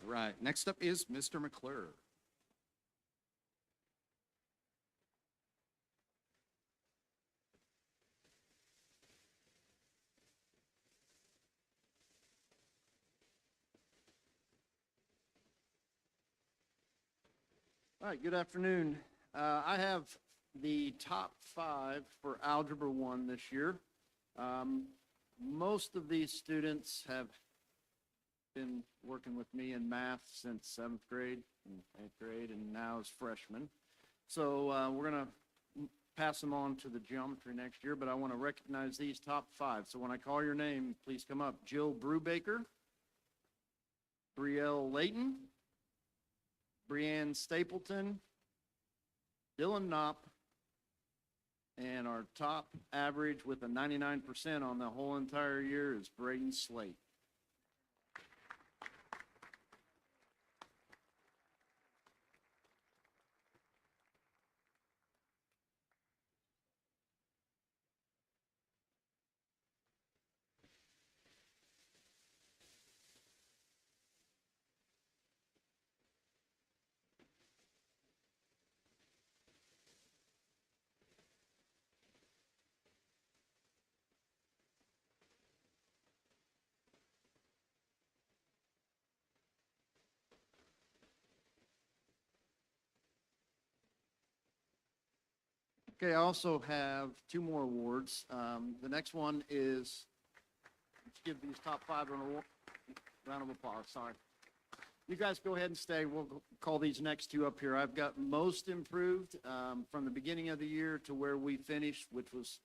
Right, next up is Mr. McClure. All right, good afternoon. I have the top 5 for Algebra 1 this year. Most of these students have been working with me in math since 7th grade and 8th grade and now as freshmen. So we're going to pass them on to the geometry next year, but I want to recognize these top 5. So when I call your name, please come up. Jill Brubaker, Brielle Layton, Brianne Stapleton, Dylan Knopp, and our top average with a 99% on the whole entire year is Braden Slate. Okay, I also have 2 more awards. The next one is, let's give these top 5 an award. Round of applause, sorry. You guys go ahead and stay. We'll call these next 2 up here. I've got most improved from the beginning of the year to where we finished, which was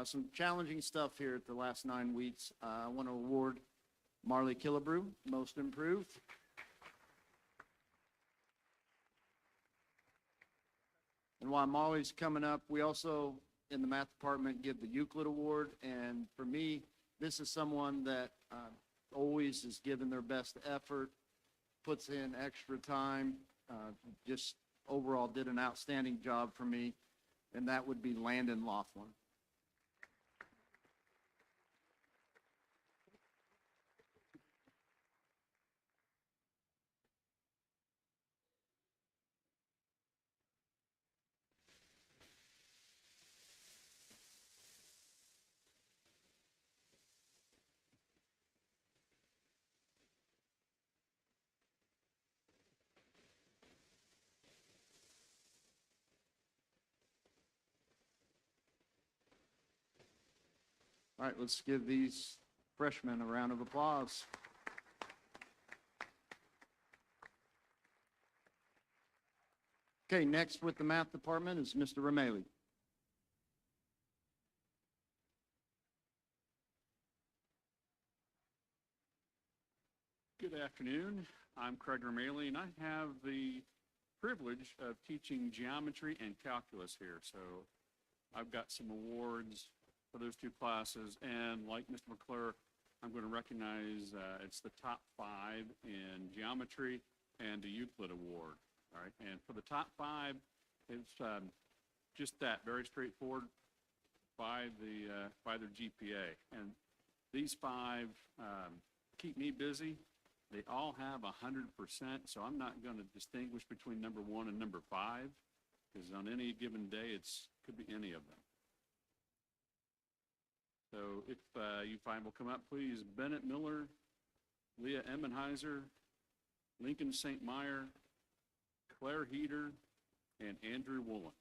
some challenging stuff here at the last 9 weeks. I want to award Marley Killebrew, most improved. And while Molly's coming up, we also, in the math department, give the Euclid Award. And for me, this is someone that always is giving their best effort, puts in extra time, just overall did an outstanding job for me. And that would be Landon Laughlin. All right, let's give these freshmen a round of applause. Okay, next with the math department is Mr. Rameli. Good afternoon. I'm Craig Rameli, and I have the privilege of teaching geometry and calculus here. So I've got some awards for those two classes, and like Mr. McClure, I'm going to recognize it's the top 5 in geometry and the Euclid Award. All right, and for the top 5, it's just that, very straightforward by their GPA. And these 5 keep me busy. They all have 100%, so I'm not going to distinguish between number 1 and number 5, because on any given day, could be any of them. So if you 5 will come up, please. Bennett Miller, Leah Emmenheiser, Lincoln St. Meyer, Claire Heater, and Andrew Woolen.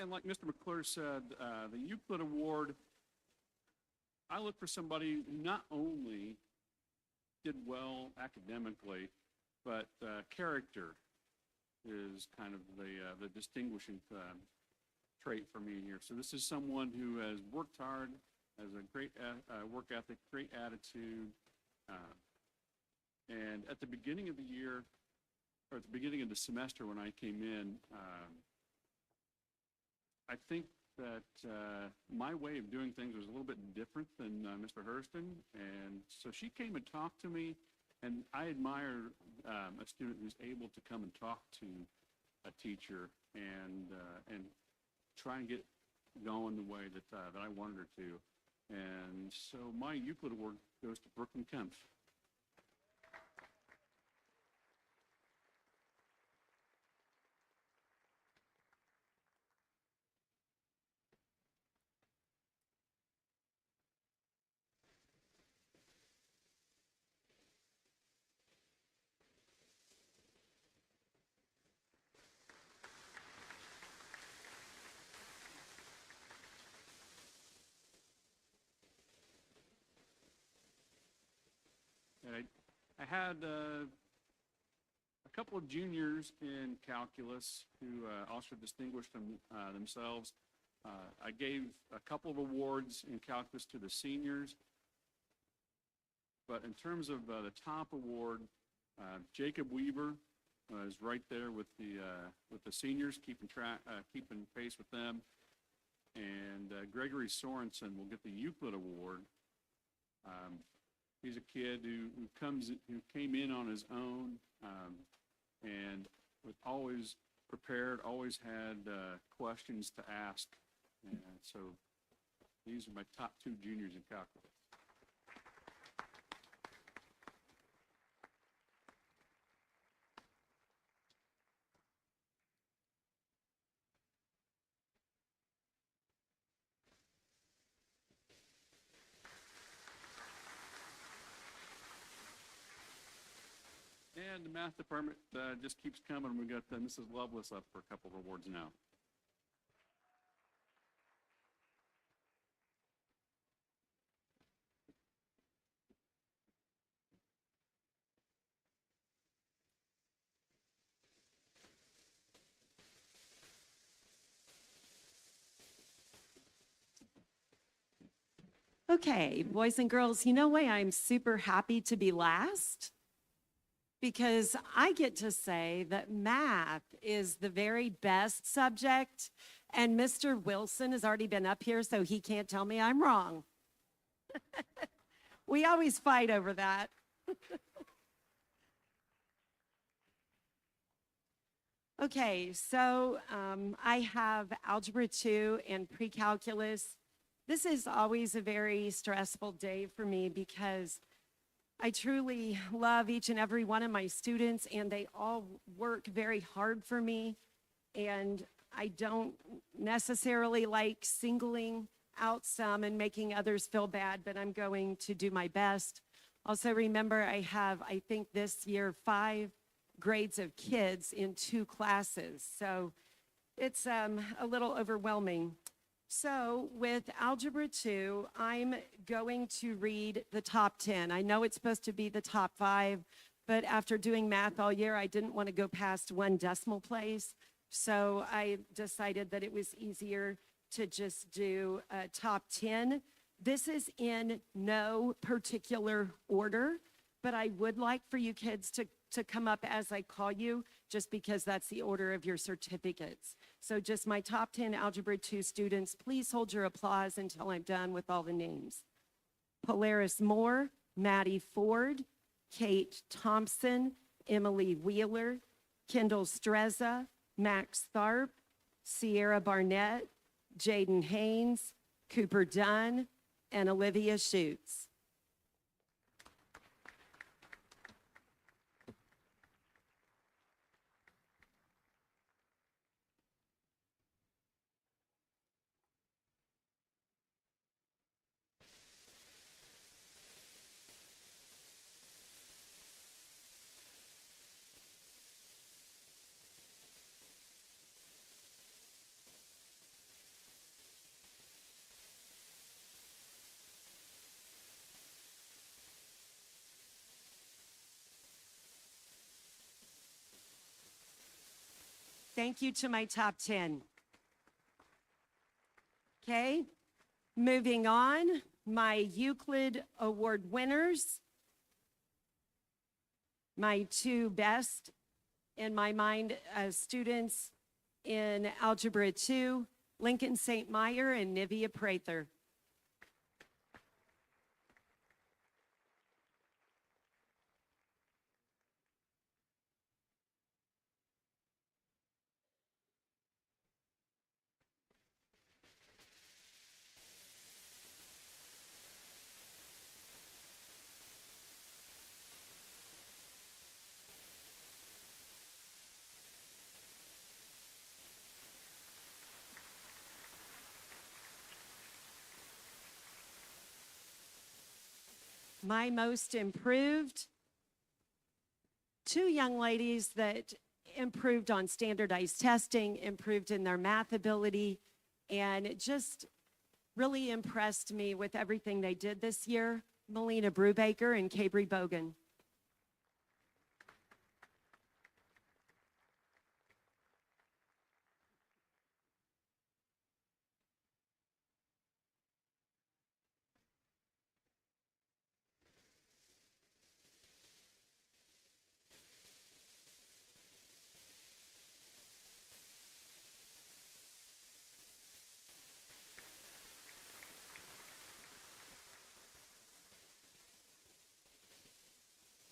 And like Mr. McClure said, the Euclid Award, I look for somebody who not only did well academically, but character is kind of the distinguishing trait for me here. So this is someone who has worked hard, has a great work ethic, great attitude, and at the beginning of the year, or at the beginning of the semester when I came in, I think that my way of doing things was a little bit different than Mr. Hurston, and so she came and talked to me, and I admire a student who's able to come and talk to a teacher and try and get going the way that I wanted her to. And so my Euclid Award goes to Brooklyn Kempf. And I had a couple of juniors in calculus who also distinguished themselves. I gave a couple of awards in calculus to the seniors, but in terms of the top award, Jacob Weaver is right there with the seniors, keeping pace with them, and Gregory Sorensen will get the Euclid Award. He's a kid who came in on his own and was always prepared, always had questions to ask. And so these are my top 2 juniors in calculus. And the math department just keeps coming. We got Mrs. Lovelace up for a couple of awards now. Okay, boys and girls, you know why I'm super happy to be last? Because I get to say that math is the very best subject, and Mr. Wilson has already been up here, so he can't tell me I'm wrong. We always fight over that. Okay, so I have Algebra 2 and Pre-Calculus. This is always a very stressful day for me because I truly love each and every one of my students, and they all work very hard for me. And I don't necessarily like singling out some and making others feel bad, but I'm going to do my best. Also, remember, I have, I think this year, 5 grades of kids in 2 classes. So it's a little overwhelming. So with Algebra 2, I'm going to read the top 10. I know it's supposed to be the top 5, but after doing math all year, I didn't want to go past 1 decimal place. So I decided that it was easier to just do top 10. This is in no particular order, but I would like for you kids to come up as I call you, just because that's the order of your certificates. So just my top 10 Algebra 2 students, please hold your applause until I'm done with all the names. Polaris Moore, Maddie Ford, Kate Thompson, Emily Wheeler, Kendall Streza, Max Tharp, Sierra Barnett, Jaden Haynes, Cooper Dunn, and Olivia Schutz. Thank you to my top 10. Okay, moving on, my Euclid Award winners, my 2 best in my mind students in Algebra 2, Lincoln St. Meyer and Nivea Prather. My most improved, 2 young ladies that improved on standardized testing, improved in their math ability, and it just really impressed me with everything they did this year. Melina Brubaker and Cabry Bogan.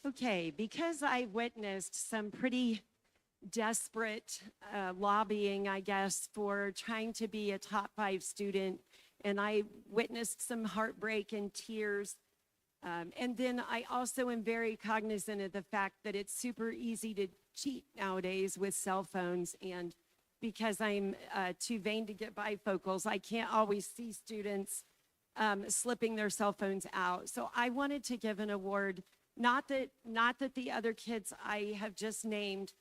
Okay, because I witnessed some pretty desperate lobbying, I guess, for trying to be a top 5 student, and I witnessed some heartbreak and tears. And then I also am very cognizant of the fact that it's super easy to cheat nowadays with cell phones, and because I'm too vain to get bifocals, I can't always see students slipping their cell phones out. So I wanted to give an award. Not that the other kids I have just named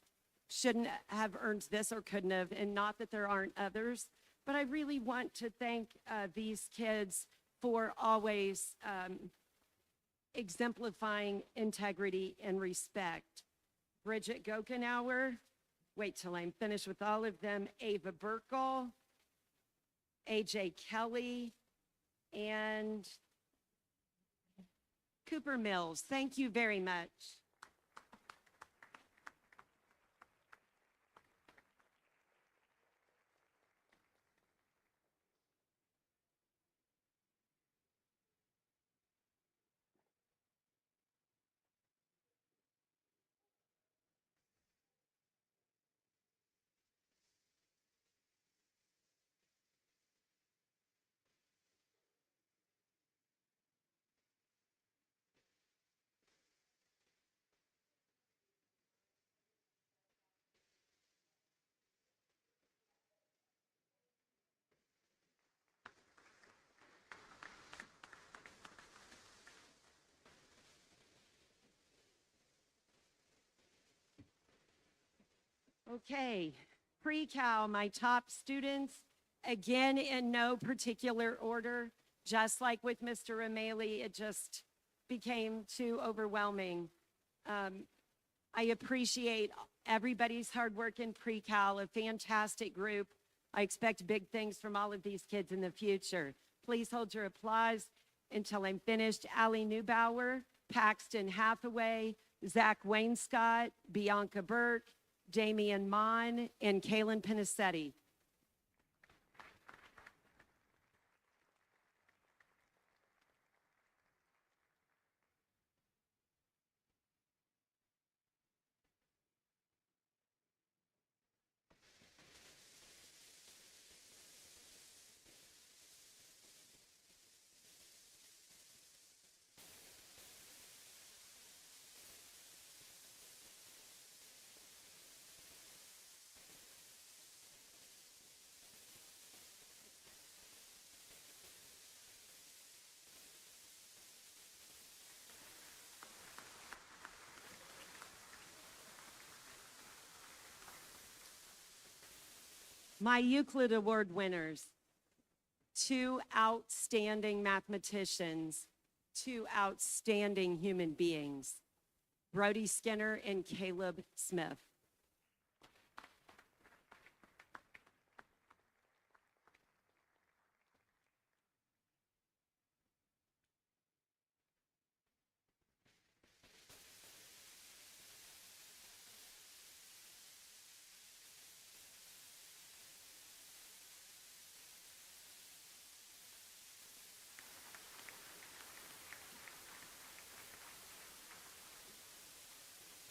shouldn't have earned this or couldn't have, and not that there aren't others, but I really want to thank these kids for always exemplifying integrity and respect. Bridget Gokenauer, wait till I'm finished with all of them, Ava Burkle, AJ Kelly, and Cooper Mills. Thank you very much. Okay, pre-cal, my top students, again in no particular order, just like with Mr. Rameli, it just became too overwhelming. I appreciate everybody's hard work in pre-cal, a fantastic group. I expect big things from all of these kids in the future. Please hold your applause until I'm finished. Allie Neubauer, Paxton Hathaway, Zach Wainscott, Bianca Burke, Damian Mon, and Kaylin Pinisetti. My Euclid Award winners, 2 outstanding mathematicians, 2 outstanding human beings, Brody Skinner and Caleb Smith.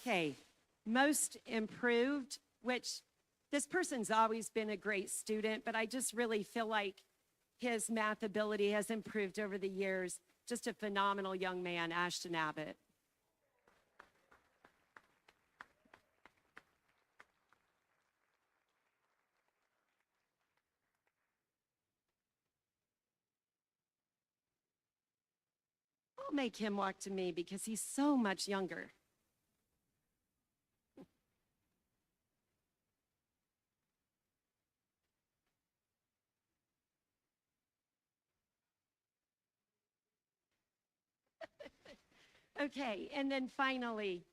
Okay, most improved, which this person's always been a great student, but I just really feel like his math ability has improved over the years. Just a phenomenal young man, Ashton Abbott. I'll make him walk to me because he's so much younger. Okay, and then finally,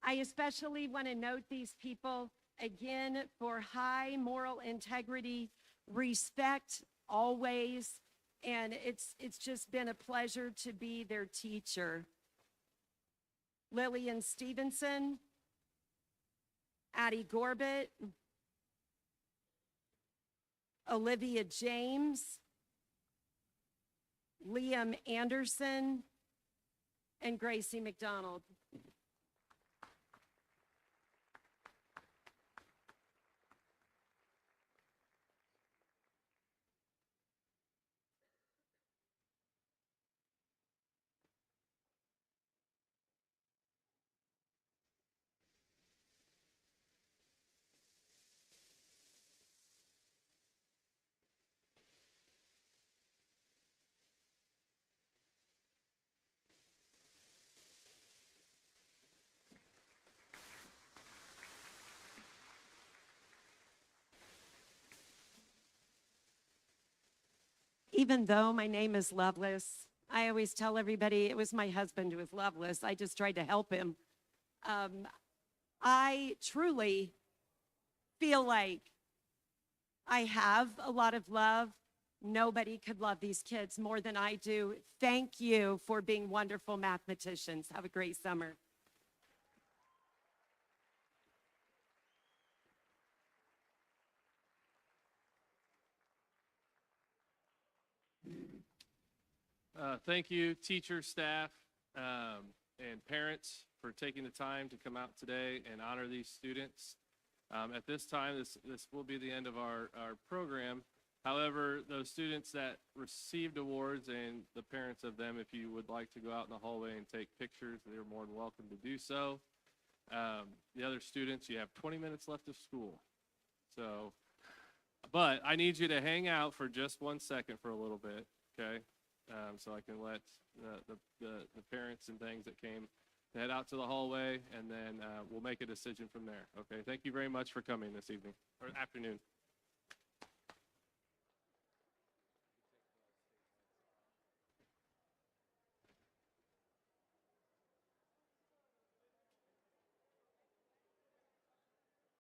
I especially want to note these people again for high moral integrity, respect always, and it's just been a pleasure to be their teacher. Lillian Stevenson, Addie Gorbett, Olivia James, Liam Anderson, and Gracie McDonald. Even though my name is Loveless, I always tell everybody it was my husband who was loveless. I just tried to help him. I truly feel like I have a lot of love. Nobody could love these kids more than I do. Thank you for being wonderful mathematicians. Have a great summer. Thank you, teachers, staff, and parents for taking the time to come out today and honor these students. At this time, this will be the end of our program. However, those students that received awards and the parents of them, if you would like to go out in the hallway and take pictures, they're more than welcome to do so. The other students, you have 20 minutes left of school. So, but I need you to hang out for just 1 second for a little bit, okay? So I can let the parents and things that came to head out to the hallway, and then we'll make a decision from there. Okay, thank you very much for coming this evening or afternoon.